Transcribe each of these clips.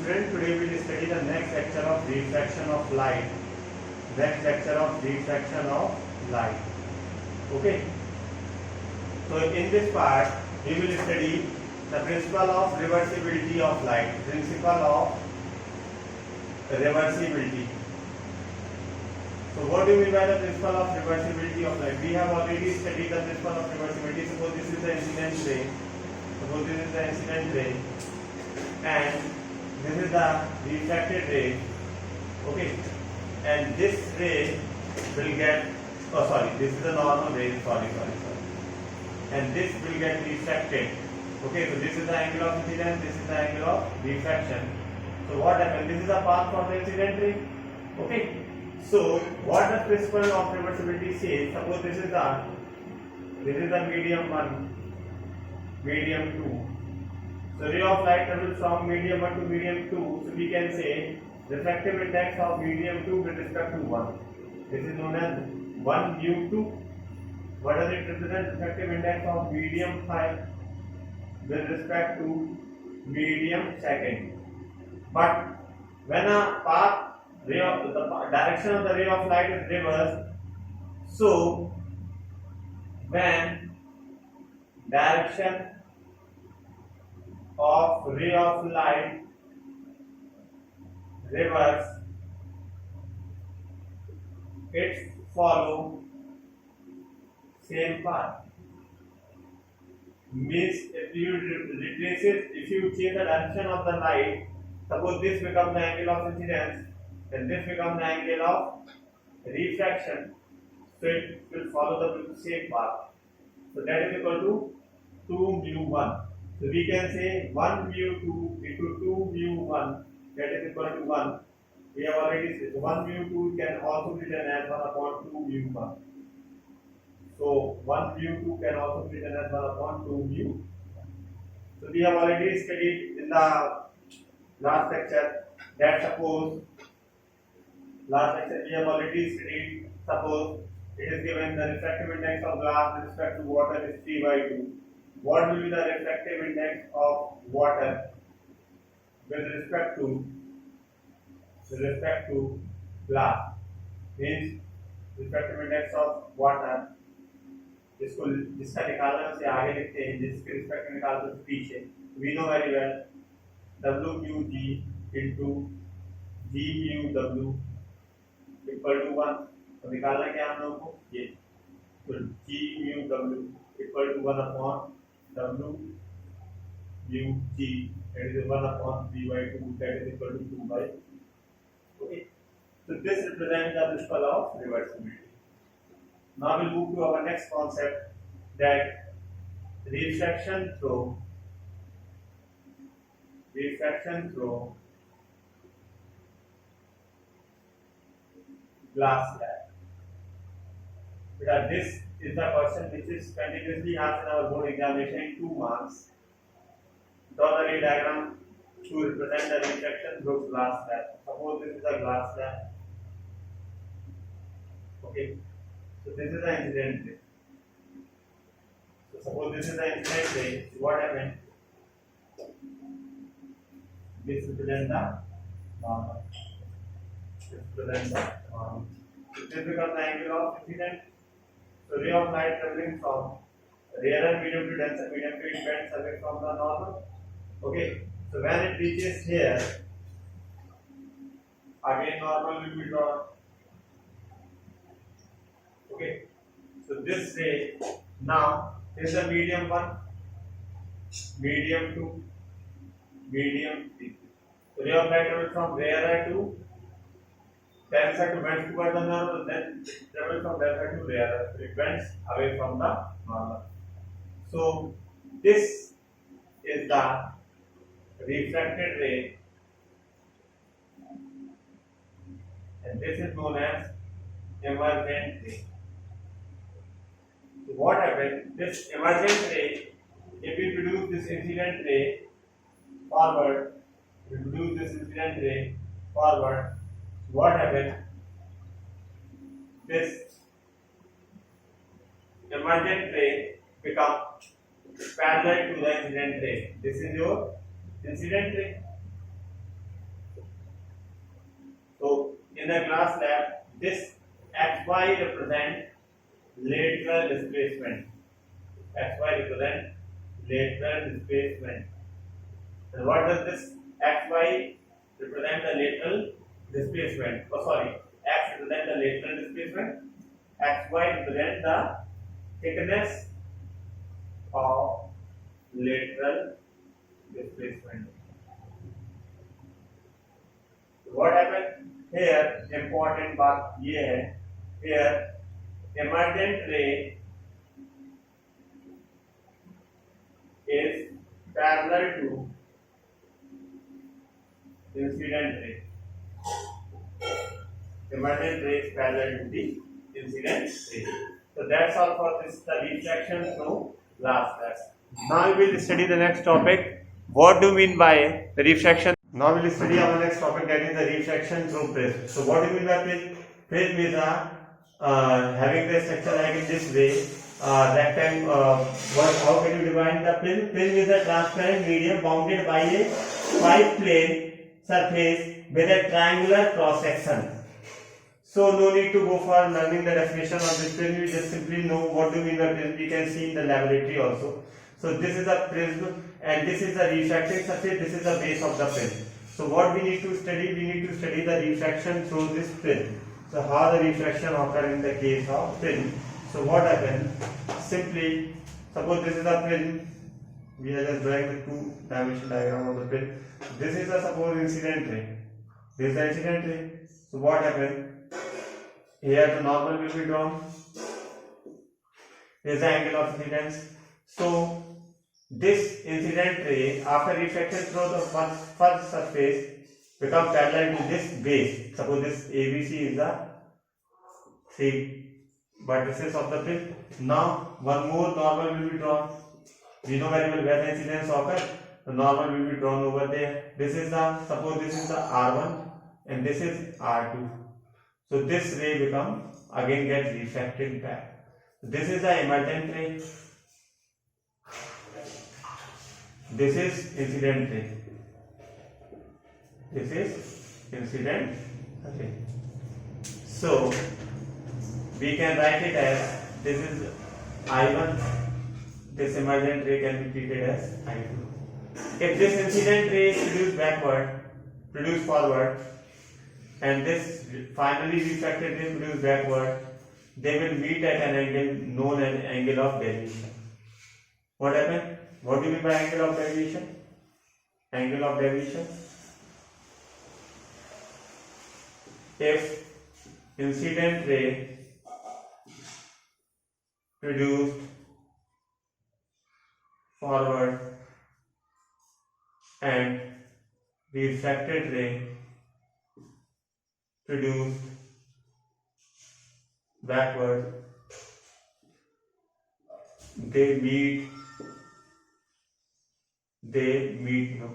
student, today we will study the next lecture of refraction of light. Next lecture of refraction of light. Okay. So in this part, we will study the principle of reversibility of light. Principle of reversibility. So what do you mean by the principle of reversibility of light? We have already studied the principle of reversibility. Suppose this is the incident ray. Suppose this is the incident ray, and this is the refracted ray. Okay, and this ray will get. Oh, sorry. This is the normal ray. Sorry. And this will get refracted. Okay, so this is the angle of incidence. This is the angle of refraction. So what happens? This is the path for the incident ray. Okay. So what the principle of reversibility says, suppose this is the medium 1, medium 2. So ray of light travels from medium 1 to medium 2. So we can say refractive index of medium 2 with respect to 1. This is known as 1 mu 2. What does it represent? Refractive index of medium 5 with respect to medium second. But when a path the direction of the ray of light is reversed, so when direction of ray of light reverse, it follow same path. Means if you retrace it, if you change the direction of the light, suppose this becomes the angle of incidence, then this becomes the angle of refraction, so it will follow the same path. So that is equal to 2 mu 1. So we can say 1 mu 2 into 2 mu 1, that is equal to 1. We have already said 1 mu 2 can also be written as 1 upon 2 mu 1. So 1 mu 2 can also be written as 1 upon 2 mu. So we have already studied in the last lecture that suppose we have already studied, suppose it is given the refractive index of glass with respect to water is 3/2. What will be the refractive index of water with respect to glass? Means refractive index of water, जिसका निकालना है उसे आगे लिखते हैं, जिसके respect में निकालते हैं पीछे. We know very well W mu G into G mu W equal to 1. तो निकालना क्या हम लोगों को ये, तो G mu W equal to 1 upon W mu G, that is 1 upon 3/2, that is equal to 2/. Okay, so this represents the principle of reversibility. Now we'll move to our next concept, that refraction through glass slab. Because this is the question which is continuously asked in our board examination in 2 marks. Draw the ray diagram to represent the refraction through glass slab. Suppose this is a glass slab. Okay, so this is the incident ray. So suppose this is the incident ray. What happened? This represents the normal. This becomes the angle of incident. So ray of light traveling from rarer medium to denser medium to it bends away from the normal. Okay, so when it reaches here, again normal will be drawn. Okay, so this ray now is the medium 1, medium 2, medium 3. So ray of light travels from rarer to denser to bends towards the normal, then travels from denser to rarer. So it bends away from the normal. So this is the refracted ray, and this is known as emergent ray. So what happens? This emergent ray, if we produce this incident ray forward, what happens? This emergent ray becomes parallel to the incident ray. This is your incident ray. the class lab, this xy represent lateral displacement. Xy represent lateral displacement. And what does this xy represent? The lateral displacement. Oh, sorry, x represent the lateral displacement. Xy represent the thickness of lateral displacement. What happened here? Important बात ये है, here emergent ray is parallel to incident ray. Emergent ray is parallel to the incident ray. So that's all for this refraction through glass glass. Now we will study the next topic. What do you mean by refraction? Now we will study our next topic, that is the refraction through prism. So what do you mean by prism? Prism is having the structure like in this way. Rectangle. How can you define the prism? Prism is a transparent medium bounded by a five-plane surface with a triangular cross section. So no need to go for learning the definition of this prism. You just simply know what do you mean by prism. We can see in the laboratory also. So this is a prism and this is the refracting surface. This is the base of the prism. So what we need to study? We need to study the refraction through this prism. So how the refraction occurs in the case of prism. So what happens? Simply, suppose this is a prism. We are just drawing the two-dimensional diagram of the prism. This is a suppose incident ray. This is the incident ray. So what happens? Here the normal will be drawn. This is the angle of incidence. So this incident ray after refraction through the first surface become parallel to this base. Suppose this ABC is the vertices of the prism. Now one more normal will be drawn. We know very well where the incidence occurs. The normal will be drawn over there. This is the, suppose this is the R1 and this is R2. So this ray become again gets refracted back. This is the emergent ray. This is incident ray. This is incident ray. So we can write it as this is I1. This emergent ray can be treated as I2. If this incident ray is produced forward, and this finally refracted ray produced backward, they will meet at an angle known as angle of deviation. What happened? What do you mean by angle of deviation? Angle of deviation. If incident ray produced forward and refracted ray produced backward, they meet, no,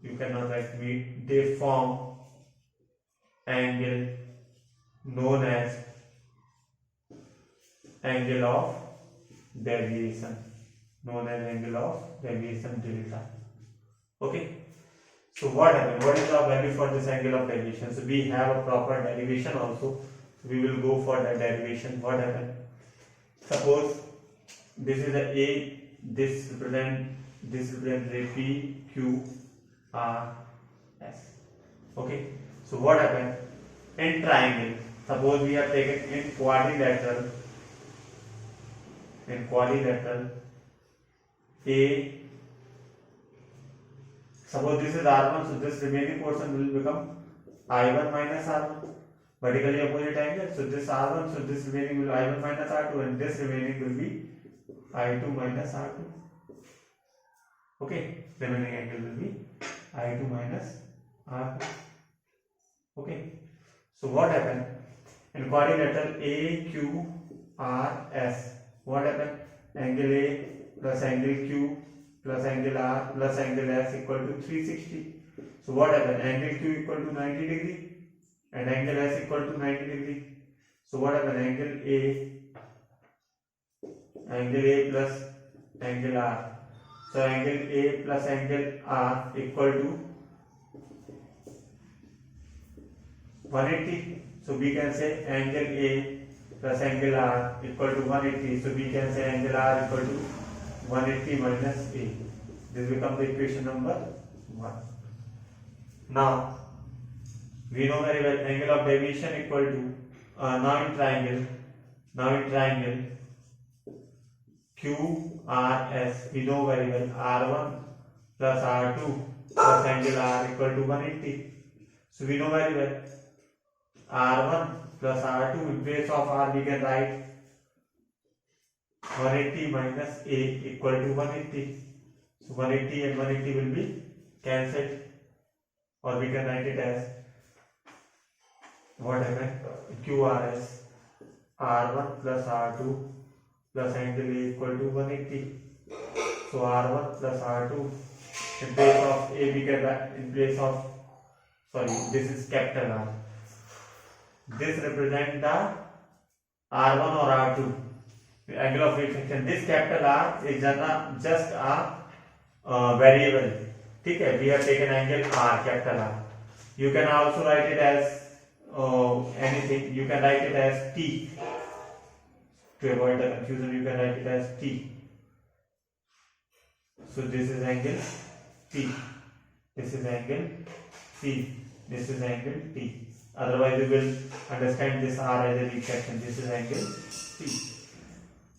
you cannot write meet, they form angle known as angle of deviation, delta. Okay. So what happened? What is the value for this angle of deviation? So we have a proper derivation also. So we will go for the derivation. What happened? Suppose this is a A, this represent ray P, Q, R, S. Okay. So what happened? In triangle, suppose we have taken in quadrilateral, A. Suppose this is R1, so this remaining portion will become I1 minus R1, vertically opposite angle. So this R1, so this remaining will I1 minus R2, and this remaining will be I2 minus R2. Okay, remaining angle will be I2 minus R2. Okay, so what happened in quadrilateral AQRS? What happened? Angle A plus angle Q plus angle R plus angle S equal to 360. So what happened? Angle Q equal to 90 degree and angle S equal to 90 degree. So what happened? Angle A plus angle R. So angle A plus angle R equal to 180. So we can say angle A plus angle R equal to 180. So we can say angle R equal to 180 minus A. This becomes the equation number 1. Now we know very well angle of deviation equal to now in triangle QRS, we know very well R1 plus R2 plus angle R equal to 180. So we know very well R1 plus R2, in place of R we can write 180 minus A equal to 180. So 180 and 180 will be cancelled, or we can write it as whatever QRS R1 plus R2 plus angle A equal to 180. So R1 plus R2, in place of A we can write, in place of, sorry, this is capital R. This represents the R1 or R2, the angle of reflection. This capital R is just a variable. Okay, we have taken angle R, capital R. You can also write it as anything. You can write it as T. To avoid the confusion, you can write it as T. So this is angle T. This is angle C. This is angle T. Otherwise, you will understand this R as a reflection. This is angle T.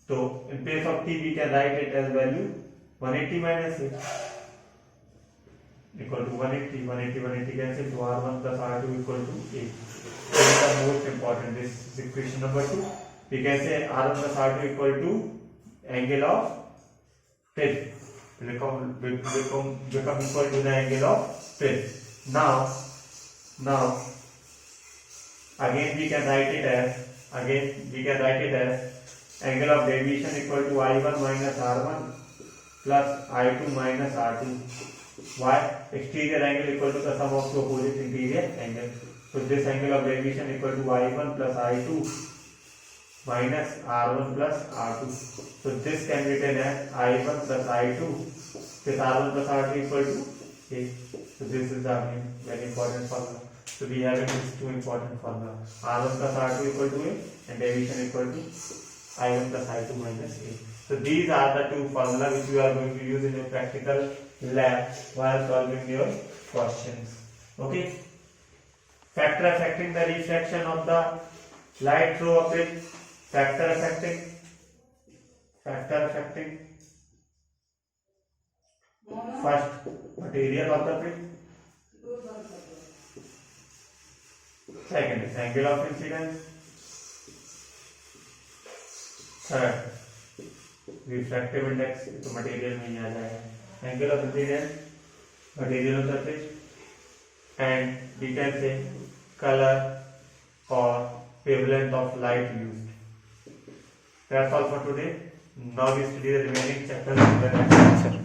So in place of T, we can write it as value 180 minus A equal to 180. 180 cancel to R1 plus R2 equal to A. This is the most important. This is equation number 2. We can say R1 plus R2 equal to angle of tilt. Become equal to the angle of tilt. Now again we can write it as angle of deviation equal to I1 minus R1 plus I2 minus R2. Why? Exterior angle equal to the sum of two opposite interior angles. So this angle of deviation equal to I1 plus I2 minus R1 plus R2. So this can be written as I1 plus I2. This R1 plus R2 equal to A. So this is the very important formula. So we have these two important formula. R1 plus R2 equal to A and deviation equal to I1 plus I2 minus A. So these are the two formula which you are going to use in your practical lab while solving your questions. Okay. Factor affecting the reflection of the light through a prism. Factor affecting first material of the prism. Second is angle of incidence. Third, refractive index, तो material में ही आ जाएगा. Angle of incidence, material of the prism, and we can say color or wavelength of light used. That's all for today. Now we study the remaining chapters in the next lecture.